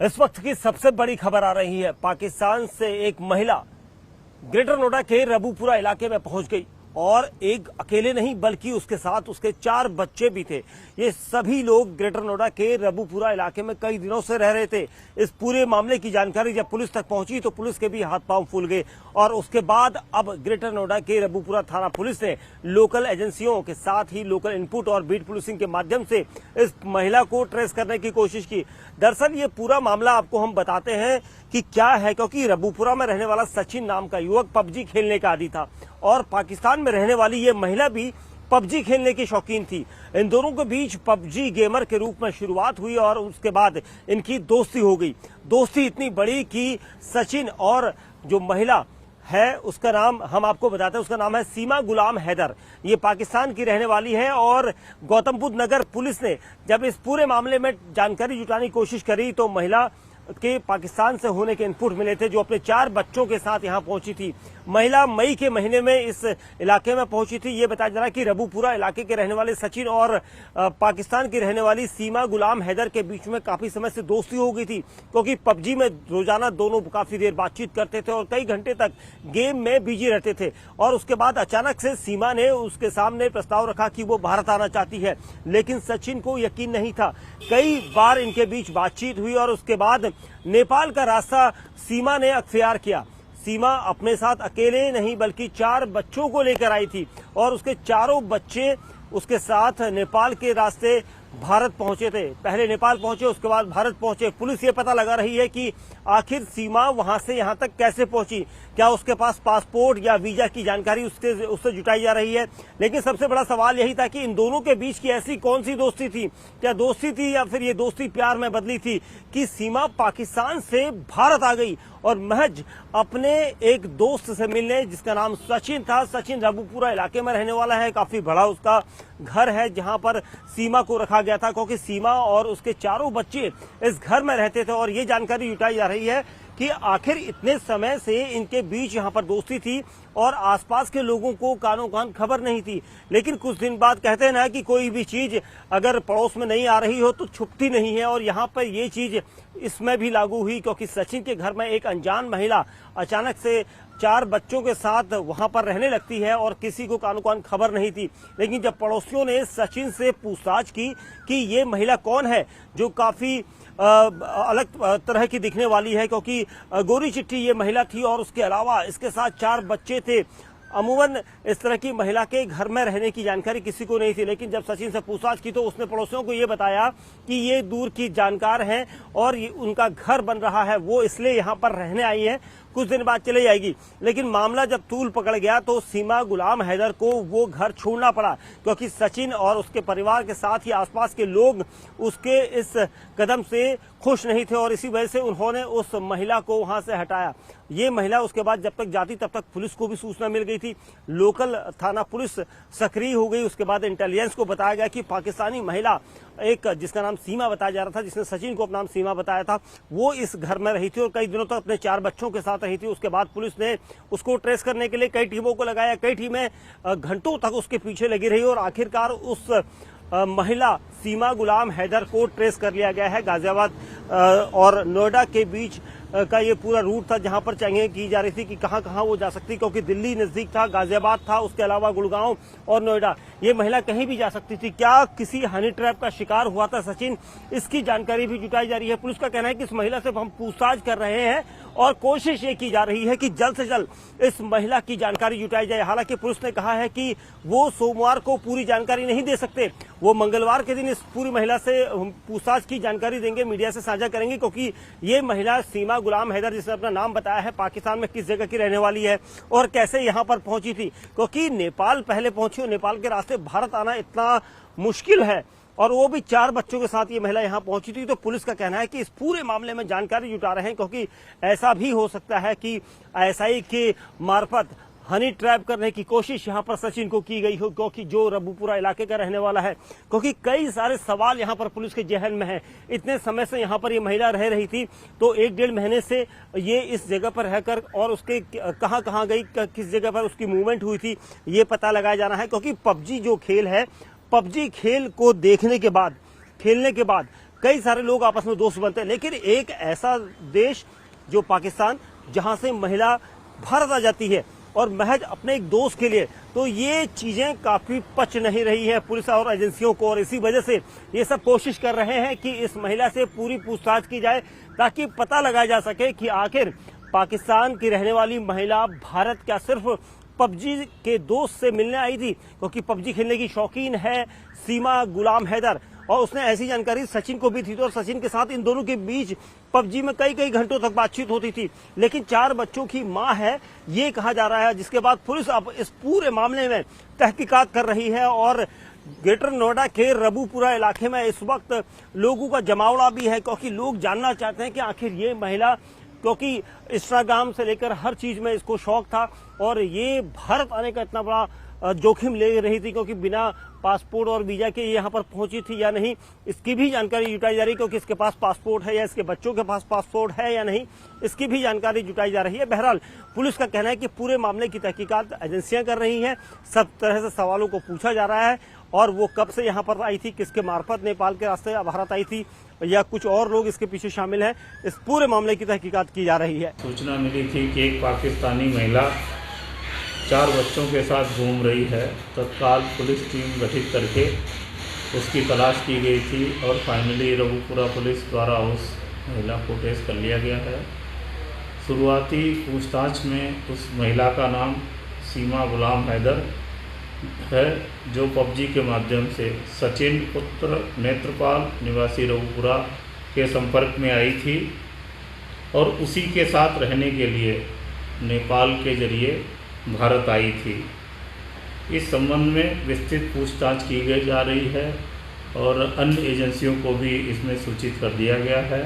इस वक्त की सबसे बड़ी खबर आ रही है। पाकिस्तान से एक महिला ग्रेटर नोएडा के रबूपुरा इलाके में पहुंच गई और एक अकेले नहीं बल्कि उसके साथ उसके 4 बच्चे भी थे। ये सभी लोग ग्रेटर नोएडा के रबूपुरा इलाके में कई दिनों से रह रहे थे। इस पूरे मामले की जानकारी जब पुलिस तक पहुंची तो पुलिस के भी हाथ पांव फूल गए और उसके बाद अब ग्रेटर नोएडा के रबूपुरा थाना पुलिस ने लोकल एजेंसियों के साथ ही लोकल इनपुट और बीट पुलिसिंग के माध्यम से इस महिला को ट्रेस करने की कोशिश की। दरअसल ये पूरा मामला आपको हम बताते हैं कि क्या है, क्योंकि रबूपुरा में रहने वाला सचिन नाम का युवक पबजी खेलने का आदी था और पाकिस्तान में रहने वाली ये महिला भी पबजी खेलने की शौकीन थी। इन दोनों के बीच पबजी गेमर के रूप में शुरुआत हुई और उसके बाद इनकी दोस्ती हो गई। दोस्ती इतनी बड़ी कि सचिन और जो महिला है उसका नाम हम आपको बताते हैं, उसका नाम है सीमा गुलाम हैदर। ये पाकिस्तान की रहने वाली है और गौतम बुद्ध नगर पुलिस ने जब इस पूरे मामले में जानकारी जुटाने की कोशिश करी तो महिला के पाकिस्तान से होने के इनपुट मिले थे, जो अपने 4 बच्चों के साथ यहां पहुंची थी। महिला मई के महीने में इस इलाके में पहुंची थी। ये बताया जा रहा है कि रबूपुरा इलाके के रहने वाले सचिन और पाकिस्तान की रहने वाली सीमा गुलाम हैदर के बीच में काफी समय से दोस्ती हो गई थी, क्योंकि पबजी में रोजाना दोनों काफी देर बातचीत करते थे और कई घंटे तक गेम में बिजी रहते थे। और उसके बाद अचानक से सीमा ने उसके सामने प्रस्ताव रखा कि वो भारत आना चाहती है, लेकिन सचिन को यकीन नहीं था। कई बार इनके बीच बातचीत हुई और उसके बाद नेपाल का रास्ता सीमा ने अख्तियार किया। सीमा अपने साथ अकेले नहीं बल्कि 4 बच्चों को लेकर आई थी और उसके चारों बच्चे उसके साथ नेपाल के रास्ते भारत पहुंचे थे। पहले नेपाल पहुंचे, उसके बाद भारत पहुंचे। पुलिस ये पता लगा रही है कि आखिर सीमा वहां से यहां तक कैसे पहुंची, क्या उसके पास पासपोर्ट या वीजा की जानकारी उससे जुटाई जा रही है। लेकिन सबसे बड़ा सवाल यही था कि इन दोनों के बीच की ऐसी कौन सी दोस्ती थी, क्या दोस्ती थी या फिर ये दोस्ती प्यार में बदली थी कि सीमा पाकिस्तान से भारत आ गई और महज अपने एक दोस्त से मिलने, जिसका नाम सचिन था। सचिन रबूपुरा इलाके में रहने वाला है, काफी बड़ा उसका घर है जहां पर सीमा को रखा गया था, क्योंकि सीमा और उसके चारों बच्चे इस घर में रहते थे। और ये जानकारी जुटाई जा रही है कि आखिर इतने समय से इनके बीच यहां पर दोस्ती थी और आसपास के लोगों को कानों कान खबर नहीं थी। लेकिन कुछ दिन बाद कहते हैं ना कि कोई भी चीज अगर पड़ोस में नहीं आ रही हो तो छुपती नहीं है, और यहाँ पर ये चीज इसमें भी लागू हुई, क्योंकि सचिन के घर में एक अनजान महिला अचानक से 4 बच्चों के साथ वहां पर रहने लगती है और किसी को कानों कान खबर नहीं थी। लेकिन जब पड़ोसियों ने सचिन से पूछताछ की कि ये महिला कौन है जो काफी अलग तरह की दिखने वाली है, क्योंकि गोरी चिट्ठी ये महिला थी और उसके अलावा इसके साथ 4 बच्चे थे। अमूमन इस तरह की महिला के घर में रहने की जानकारी किसी को नहीं थी। लेकिन जब सचिन से पूछताछ की तो उसने पड़ोसियों को ये बताया कि ये दूर की जानकार हैं और उनका घर बन रहा है, वो इसलिए यहाँ पर रहने आई है, कुछ दिन बाद चले जाएगी। लेकिन मामला जब तूल पकड़ गया तो सीमा गुलाम हैदर को वो घर छोड़ना पड़ा, क्योंकि सचिन और उसके परिवार के साथ ही आसपास के लोग उसके इस कदम से खुश नहीं थे और इसी वजह से उन्होंने उस महिला को वहां से हटाया। ये महिला उसके बाद जब तक जाती तब तक पुलिस को भी सूचना मिल गई थी, लोकल थाना पुलिस सक्रिय हो गई। उसके बाद इंटेलिजेंस को बताया गया कि पाकिस्तानी महिला एक जिसका नाम सीमा बताया जा रहा था, जिसने सचिन को अपना नाम सीमा बताया था, वो इस घर में रही थी और कई दिनों तक अपने 4 बच्चों के साथ रही थी। उसके बाद पुलिस ने उसको ट्रेस करने के लिए कई टीमों को लगाया, कई टीमें घंटों तक उसके पीछे लगी रही और आखिरकार उस महिला सीमा गुलाम हैदर को ट्रेस कर लिया गया है। गाजियाबाद और नोएडा के बीच का ये पूरा रूट था जहां पर चेकिंग की जा रही थी कि कहां कहां वो जा सकती, क्योंकि दिल्ली नजदीक था, गाजियाबाद था, उसके अलावा गुड़गांव और नोएडा, ये महिला कहीं भी जा सकती थी। क्या किसी हनी ट्रैप का शिकार हुआ था सचिन, इसकी जानकारी भी जुटाई जा रही है। पुलिस का कहना है कि इस महिला से हम पूछताछ कर रहे हैं और कोशिश ये की जा रही है कि जल्द से जल्द इस महिला की जानकारी जुटाई जाए। हालांकि पुलिस ने कहा है कि वो सोमवार को पूरी जानकारी नहीं दे सकते, वो मंगलवार के दिन इस पूरी महिला से पूछताछ की जानकारी देंगे, मीडिया से साझा करेंगे, क्योंकि ये महिला सीमा गुलाम हैदर, जिसने अपना नाम बताया है, पाकिस्तान में किस जगह की रहने वाली है और कैसे यहां पर पहुंची थी, क्योंकि नेपाल पहले पहुंची और नेपाल के रास्ते भारत आना इतना मुश्किल है और वो भी 4 बच्चों के साथ ये महिला यहां पहुंची थी। तो पुलिस का कहना है कि इस पूरे मामले में जानकारी जुटा रहे हैं, क्योंकि ऐसा भी हो सकता है कि आईएसआई के मार्फत हनी ट्रैप करने की कोशिश यहां पर सचिन को की गई हो, क्योंकि जो रबूपुरा इलाके का रहने वाला है। क्योंकि कई सारे सवाल यहां पर पुलिस के जहन में है। इतने समय से यहां पर ये महिला रह रही थी, तो 1-1.5 महीने से ये इस जगह पर रहकर और उसके कहां कहां गई, किस जगह पर उसकी मूवमेंट हुई थी, ये पता लगाया जाना है। क्योंकि पबजी जो खेल है, पबजी खेल को देखने के बाद, खेलने के बाद कई सारे लोग आपस में दोस्त बनते हैं, लेकिन एक ऐसा देश जो पाकिस्तान, जहां से महिला भारत आ जाती है और महज अपने एक दोस्त के लिए, तो ये चीजें काफी पच नहीं रही है पुलिस और एजेंसियों को। और इसी वजह से ये सब कोशिश कर रहे हैं कि इस महिला से पूरी पूछताछ की जाए, ताकि पता लगाया जा सके कि आखिर पाकिस्तान की रहने वाली महिला भारत क्या सिर्फ पबजी के दोस्त से मिलने आई थी, क्योंकि पबजी खेलने की शौकीन है सीमा गुलाम हैदर, और उसने ऐसी जानकारी सचिन को भी थी, तो और सचिन के साथ इन दोनों के बीच पबजी में कई कई घंटों तक बातचीत होती थी। लेकिन 4 बच्चों की मां है ये कहा जा रहा है, जिसके बाद पुलिस अब इस पूरे मामले में तहकीकात कर रही है। और ग्रेटर नोएडा के रबूपुरा इलाके में इस वक्त लोगों का जमावड़ा भी है, क्योंकि लोग जानना चाहते हैं कि आखिर ये महिला, क्योंकि इंस्टाग्राम से लेकर हर चीज में इसको शौक था, और ये भारत आने का इतना बड़ा जोखिम ले रही थी, क्योंकि बिना पासपोर्ट और वीजा के यहाँ पर पहुंची थी या नहीं, इसकी भी जानकारी जुटाई जा रही है, क्योंकि इसके पास पासपोर्ट है या इसके बच्चों के पास पासपोर्ट है या नहीं, इसकी भी जानकारी जुटाई जा रही है। बहरहाल पुलिस का कहना है कि पूरे मामले की तहकीकात एजेंसियां कर रही हैं, सब तरह से सवालों को पूछा जा रहा है, और वो कब से यहाँ पर आई थी, किसके मार्फत नेपाल के रास्ते भारत आई थी, या कुछ और लोग इसके पीछे शामिल हैं, इस पूरे मामले की तहकीकात की जा रही है। सूचना मिली थी कि एक पाकिस्तानी महिला 4 बच्चों के साथ घूम रही है। तत्काल पुलिस टीम गठित करके उसकी तलाश की गई थी, और फाइनली रबूपुरा पुलिस द्वारा उस महिला को ट्रेस कर लिया गया है। शुरुआती पूछताछ में उस महिला का नाम सीमा गुलाम हैदर है, जो पबजी के माध्यम से सचिन पुत्र नेत्रपाल निवासी रबूपुरा के संपर्क में आई थी, और उसी के साथ रहने के लिए नेपाल के जरिए भारत आई थी। इस संबंध में विस्तृत पूछताछ की जा रही है, और अन्य एजेंसियों को भी इसमें सूचित कर दिया गया है।